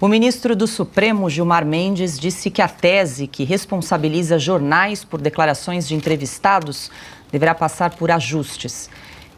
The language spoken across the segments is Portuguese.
O ministro do Supremo, Gilmar Mendes, disse que a tese que responsabiliza jornais por declarações de entrevistados deverá passar por ajustes.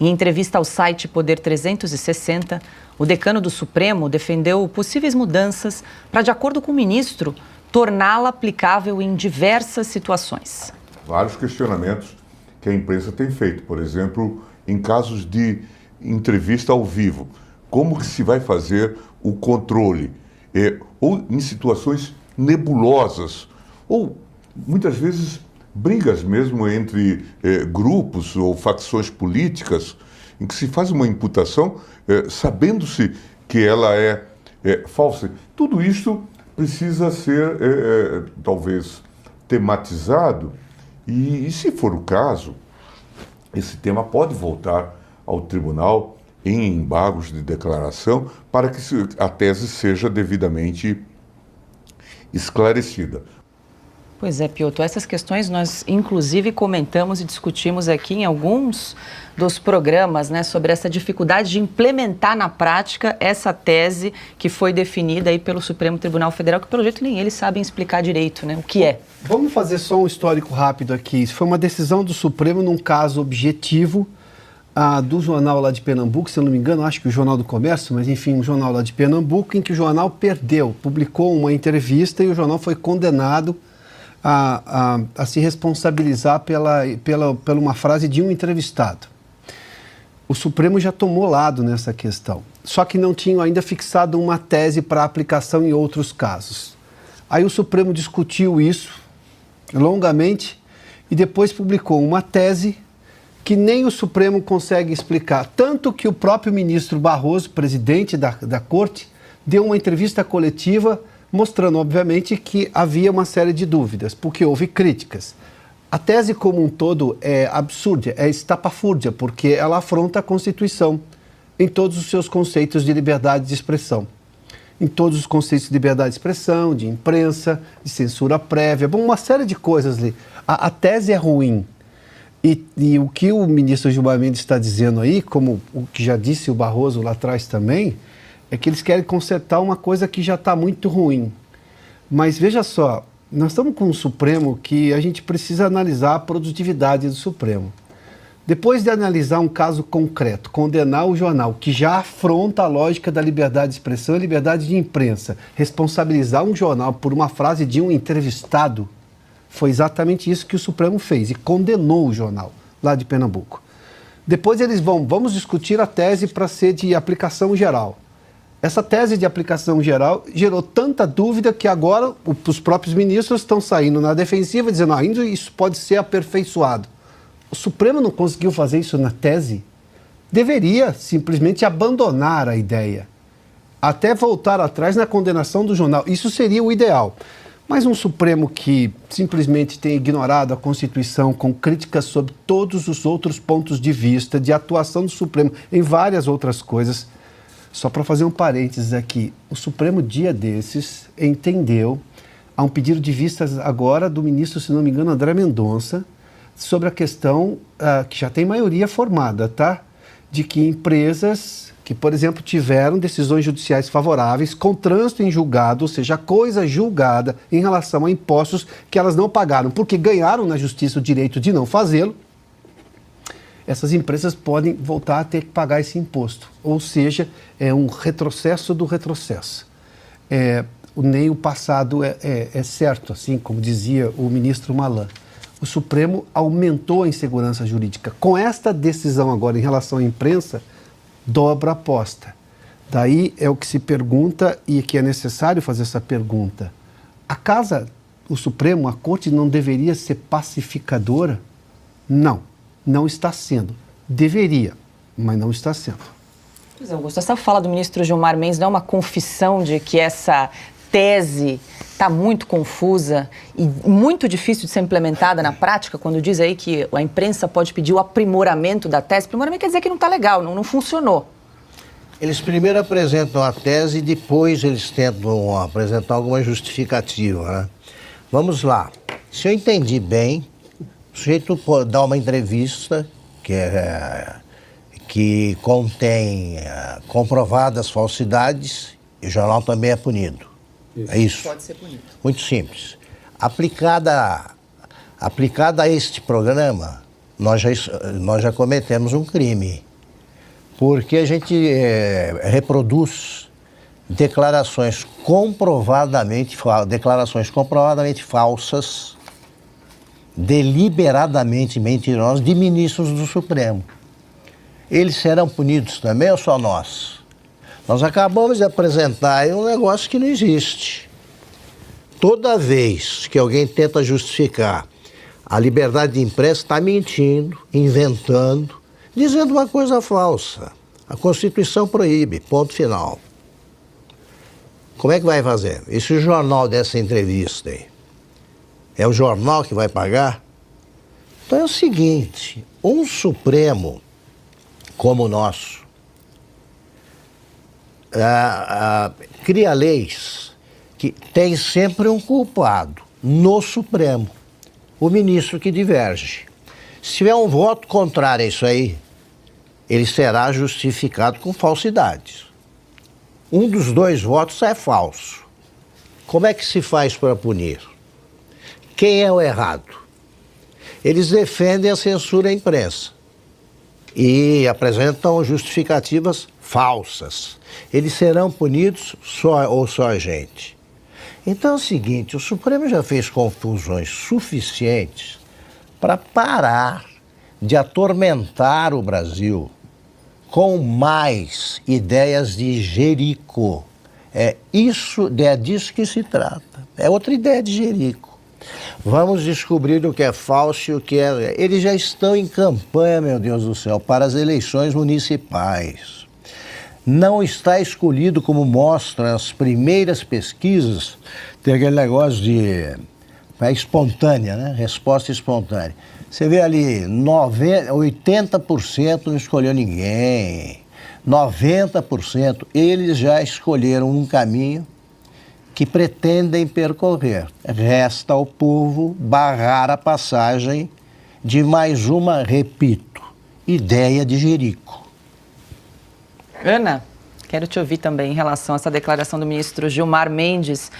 Em entrevista ao site Poder 360, o decano do Supremo defendeu possíveis mudanças para, de acordo com o ministro, torná-la aplicável em diversas situações. Vários questionamentos que a imprensa tem feito, por exemplo, em casos de entrevista ao vivo, como que se vai fazer o controle? Ou em situações nebulosas, ou muitas vezes brigas mesmo entre grupos ou facções políticas, em que se faz uma imputação sabendo-se que ela é falsa. Tudo isso precisa ser, talvez, tematizado e, se for o caso, esse tema pode voltar ao tribunal em embargos de declaração para que a tese seja devidamente esclarecida. Pois é, Piotr, essas questões nós inclusive comentamos e discutimos aqui em alguns dos programas, né, sobre essa dificuldade de implementar na prática essa tese que foi definida aí pelo Supremo Tribunal Federal, que pelo jeito nem eles sabem explicar direito, né, o que é. Vamos fazer só um histórico rápido aqui. Isso foi uma decisão do Supremo num caso objetivo do jornal lá de Pernambuco, se eu não me engano, acho que o Jornal do Comércio, mas enfim, um jornal lá de Pernambuco, em que o jornal publicou uma entrevista e o jornal foi condenado a se responsabilizar pela uma frase de um entrevistado. O Supremo já tomou lado nessa questão, só que não tinham ainda fixado uma tese para aplicação em outros casos. Aí o Supremo discutiu isso longamente e depois publicou uma tese que nem o Supremo consegue explicar. Tanto que o próprio ministro Barroso, presidente da Corte, deu uma entrevista coletiva mostrando, obviamente, que havia uma série de dúvidas, porque houve críticas. A tese como um todo é absurda, é estapafúrdia, porque ela afronta a Constituição em todos os seus conceitos de liberdade de expressão. Em todos os conceitos de liberdade de expressão, de imprensa, de censura prévia, bom, uma série de coisas ali. A tese é ruim. E o que o ministro Gilmar Mendes está dizendo aí, como o que já disse o Barroso lá atrás também, é que eles querem consertar uma coisa que já está muito ruim. Mas veja só, nós estamos com um Supremo que a gente precisa analisar a produtividade do Supremo. Depois de analisar um caso concreto, condenar o jornal, que já afronta a lógica da liberdade de expressão e liberdade de imprensa, responsabilizar um jornal por uma frase de um entrevistado, foi exatamente isso que o Supremo fez e condenou o jornal lá de Pernambuco. Depois eles vamos discutir a tese para ser de aplicação geral. Essa tese de aplicação geral gerou tanta dúvida que agora os próprios ministros estão saindo na defensiva dizendo ainda isso pode ser aperfeiçoado. O Supremo não conseguiu fazer isso na tese? Deveria simplesmente abandonar a ideia, até voltar atrás na condenação do jornal. Isso seria o ideal. Mas um Supremo que simplesmente tem ignorado a Constituição com críticas sobre todos os outros pontos de vista, de atuação do Supremo em várias outras coisas. Só para fazer um parênteses aqui, o Supremo dia desses entendeu, há um pedido de vistas agora do ministro, se não me engano, André Mendonça, sobre a questão que já tem maioria formada, tá? De que empresas que, por exemplo, tiveram decisões judiciais favoráveis com trânsito em julgado, ou seja, coisa julgada em relação a impostos que elas não pagaram, porque ganharam na justiça o direito de não fazê-lo, essas empresas podem voltar a ter que pagar esse imposto. Ou seja, é um retrocesso do retrocesso. Nem o passado é certo, assim como dizia o ministro Malan. O Supremo aumentou a insegurança jurídica. Com esta decisão agora em relação à imprensa, dobra a aposta. Daí é o que se pergunta e que é necessário fazer essa pergunta. O Supremo, a Corte não deveria ser pacificadora? Não, não está sendo. Deveria, mas não está sendo. Pois é, Augusto, essa fala do ministro Gilmar Mendes não é uma confissão de que essa tese está muito confusa e muito difícil de ser implementada na prática, quando diz aí que a imprensa pode pedir o aprimoramento da tese? Aprimoramento quer dizer que não está legal, não funcionou. Eles primeiro apresentam a tese e depois eles tentam apresentar alguma justificativa, né? Vamos lá. Se eu entendi bem, o sujeito dá uma entrevista que contém comprovadas falsidades E o jornal também é punido. É isso. Pode ser punido. Muito simples. Aplicada a este programa, nós já cometemos um crime. Porque a gente reproduz declarações comprovadamente falsas, deliberadamente mentirosas de ministros do Supremo. Eles serão punidos também ou só nós? Nós acabamos de apresentar aí um negócio que não existe. Toda vez que alguém tenta justificar a liberdade de imprensa, está mentindo, inventando, dizendo uma coisa falsa. A Constituição proíbe, ponto final. Como é que vai fazer? E se o jornal dessa entrevista aí? É o jornal que vai pagar? Então é o seguinte, um Supremo como o nosso cria leis que tem sempre um culpado no Supremo, o ministro que diverge. Se tiver um voto contrário a isso aí, ele será justificado com falsidades. Um dos dois votos é falso. Como é que se faz para punir? Quem é o errado? Eles defendem a censura à imprensa e apresentam justificativas falsas. Eles serão punidos só a gente? Então é o seguinte, o Supremo já fez confusões suficientes para parar de atormentar o Brasil com mais ideias de Jerico. É disso que se trata. É outra ideia de Jerico. Vamos descobrir o que é falso e o que é... Eles já estão em campanha, meu Deus do céu, para as eleições municipais. Não está escolhido, como mostram as primeiras pesquisas, tem aquele negócio de... espontânea, né? Resposta espontânea. Você vê ali, 80% não escolheu ninguém. 90% eles já escolheram um caminho que pretendem percorrer. Resta ao povo barrar a passagem de mais uma, repito, ideia de Jerico. Ana, quero te ouvir também em relação a essa declaração do ministro Gilmar Mendes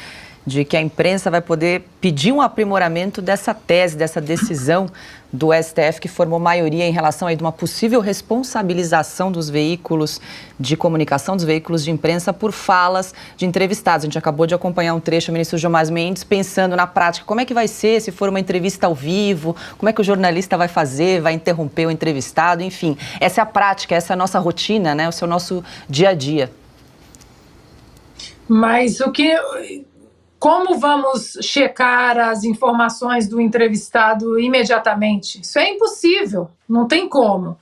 de que a imprensa vai poder pedir um aprimoramento dessa tese, dessa decisão do STF que formou maioria em relação aí de uma possível responsabilização dos veículos de comunicação, dos veículos de imprensa por falas de entrevistados. A gente acabou de acompanhar um trecho do ministro Gilmar Mendes pensando na prática, como é que vai ser se for uma entrevista ao vivo, como é que o jornalista vai fazer, vai interromper o entrevistado, enfim. Essa é a prática, essa é a nossa rotina, né? Esse é o nosso dia a dia. Mas como vamos checar as informações do entrevistado imediatamente? Isso é impossível, não tem como.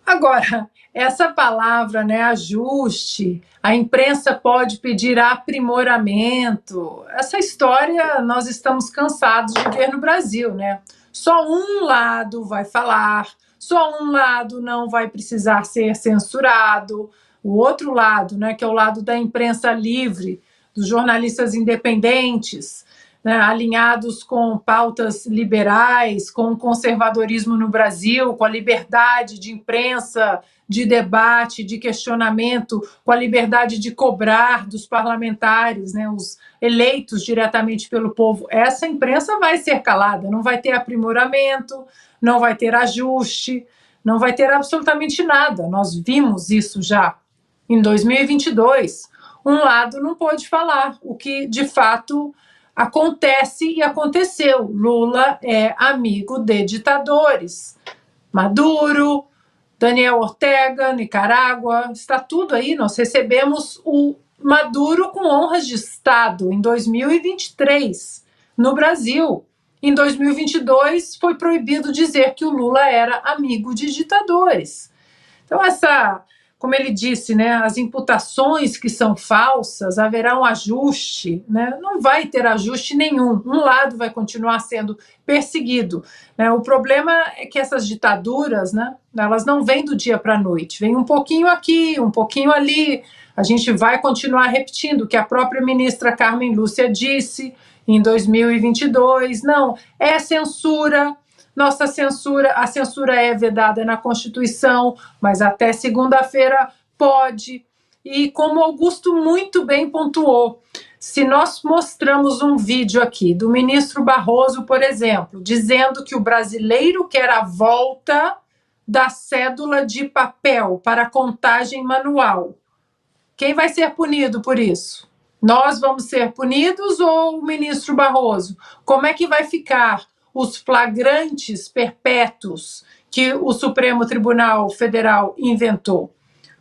Agora, essa palavra, né, ajuste, a imprensa pode pedir aprimoramento, essa história nós estamos cansados de ver no Brasil, né? Só um lado vai falar, só um lado não vai precisar ser censurado, o outro lado, né, que é o lado da imprensa livre, dos jornalistas independentes, né, alinhados com pautas liberais, com o conservadorismo no Brasil, com a liberdade de imprensa, de debate, de questionamento, com a liberdade de cobrar dos parlamentares, né, os eleitos diretamente pelo povo. Essa imprensa vai ser calada, não vai ter aprimoramento, não vai ter ajuste, não vai ter absolutamente nada. Nós vimos isso já em 2022. Um lado não pôde falar, o que de fato acontece e aconteceu. Lula é amigo de ditadores. Maduro, Daniel Ortega, Nicarágua, está tudo aí. Nós recebemos o Maduro com honras de Estado em 2023, no Brasil. Em 2022, foi proibido dizer que o Lula era amigo de ditadores. Então, como ele disse, né, as imputações que são falsas, haverá um ajuste, né? Não vai ter ajuste nenhum, um lado vai continuar sendo perseguido, né? O problema é que essas ditaduras, né, elas não vêm do dia para a noite, vem um pouquinho aqui, um pouquinho ali, a gente vai continuar repetindo o que a própria ministra Carmen Lúcia disse em 2022, não, é censura. A censura é vedada na Constituição, mas até segunda-feira pode. e como Augusto muito bem pontuou, se nós mostramos um vídeo aqui do ministro Barroso, por exemplo, dizendo que o brasileiro quer a volta da cédula de papel para contagem manual, quem vai ser punido por isso? Nós vamos ser punidos ou o ministro Barroso? Como é que vai ficar os flagrantes perpétuos que o Supremo Tribunal Federal inventou?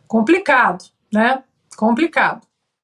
Complicado, né? Complicado.